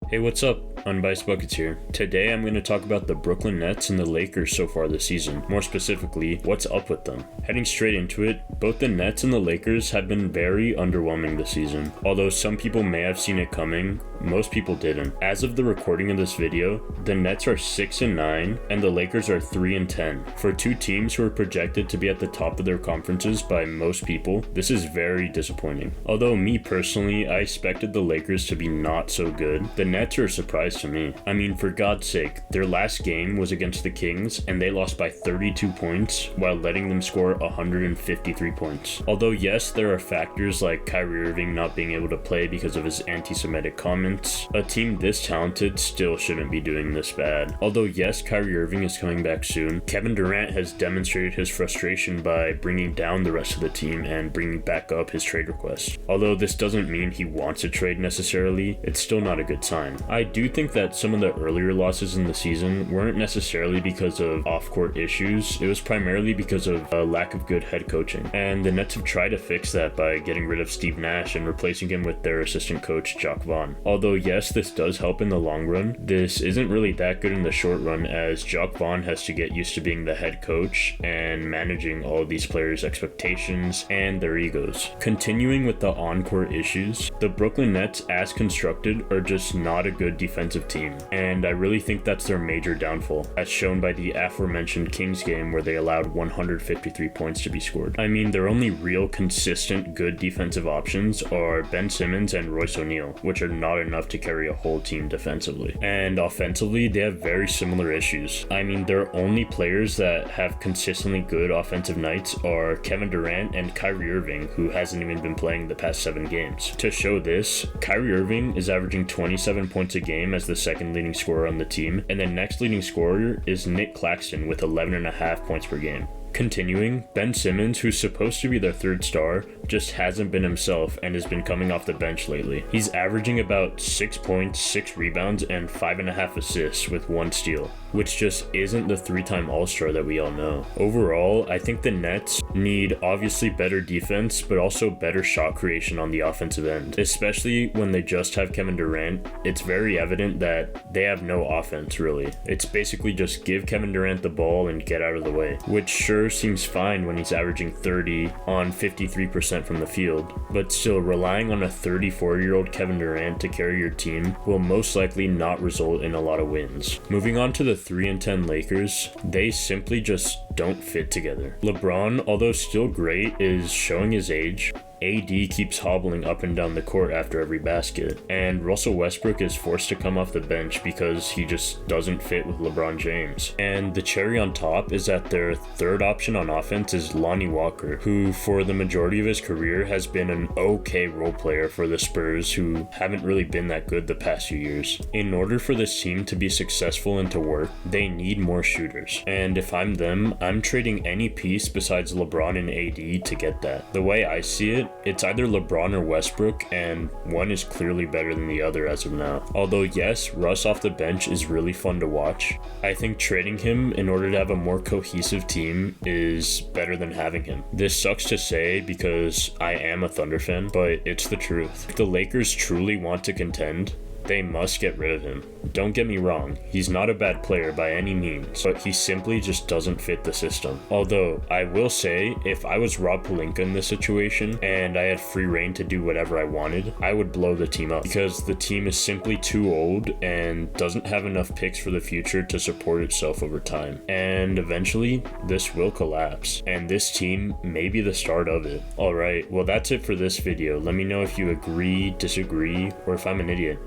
Hey, what's up? Unbiased Buckets here. Today I'm going to talk about the Brooklyn Nets and the Lakers so far this season. More specifically, what's up with them. Heading straight into it, both the Nets and the Lakers have been very underwhelming this season. Although some people may have seen it coming, most people didn't. As of the recording of this video, the Nets are 6-9 and the Lakers are 3-10. For two teams who are projected to be at the top of their conferences by most people, this is very disappointing. Although me personally, I expected the Lakers to be not so good, the Nets are a surprise to me. I mean, for God's sake, their last game was against the Kings and they lost by 32 points while letting them score 153 points. Although yes, there are factors like Kyrie Irving not being able to play because of his anti-Semitic comments, a team this talented still shouldn't be doing this bad. Although yes, Kyrie Irving is coming back soon, Kevin Durant has demonstrated his frustration by bringing down the rest of the team and bringing back up his trade request. Although this doesn't mean he wants a trade necessarily, it's still not a good sign. I do think that some of the earlier losses in the season weren't necessarily because of off-court issues, it was primarily because of a lack of good head coaching. And the Nets have tried to fix that by getting rid of Steve Nash and replacing him with their assistant coach, Jacques Vaughn. Although yes, this does help in the long run, this isn't really that good in the short run as Jacques Vaughn has to get used to being the head coach and managing all of these players' expectations and their egos. Continuing with the on-court issues, the Brooklyn Nets as constructed are just not a good defensive team, and I really think that's their major downfall, as shown by the aforementioned Kings game where they allowed 153 points to be scored. I mean, their only real consistent good defensive options are Ben Simmons and Royce O'Neal, which are not enough to carry a whole team defensively. And offensively, they have very similar issues. I mean, their only players that have consistently good offensive nights are Kevin Durant and Kyrie Irving, who hasn't even been playing the past 7 games. To show this, Kyrie Irving is averaging 27 points a game as the second leading scorer on the team, and the next leading scorer is Nick Claxton with 11.5 points per game. Continuing, Ben Simmons, who's supposed to be their third star, just hasn't been himself and has been coming off the bench lately. He's averaging about 6 points, 6 rebounds, and 5.5 assists with 1 steal, which just isn't the 3-time All-Star that we all know. Overall, I think the Nets need obviously better defense, but also better shot creation on the offensive end. Especially when they just have Kevin Durant, it's very evident that they have no offense really. It's basically just give Kevin Durant the ball and get out of the way, which sure seems fine when he's averaging 30 on 53% from the field, but still relying on a 34-year-old Kevin Durant to carry your team will most likely not result in a lot of wins. Moving on to the 3-10 Lakers, they simply just don't fit together. LeBron, although still great, is showing his age. AD keeps hobbling up and down the court after every basket, and Russell Westbrook is forced to come off the bench because he just doesn't fit with LeBron James. And the cherry on top is that their third option on offense is Lonnie Walker, who for the majority of his career has been an okay role player for the Spurs, who haven't really been that good the past few years. In order for this team to be successful and to work, they need more shooters. And if I'm them, I'm trading any piece besides LeBron and AD to get that. The way I see it, it's either LeBron or Westbrook, and one is clearly better than the other as of now. Although yes, Russ off the bench is really fun to watch, I think trading him in order to have a more cohesive team is better than having him. This sucks to say because I am a Thunder fan, but it's the truth. If the Lakers truly want to contend, they must get rid of him. Don't get me wrong, he's not a bad player by any means, but he simply just doesn't fit the system. Although, I will say, if I was Rob Pelinka in this situation and I had free reign to do whatever I wanted, I would blow the team up because the team is simply too old and doesn't have enough picks for the future to support itself over time. And eventually, this will collapse, and this team may be the start of it. Alright, well that's it for this video. Let me know if you agree, disagree, or if I'm an idiot.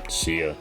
See ya.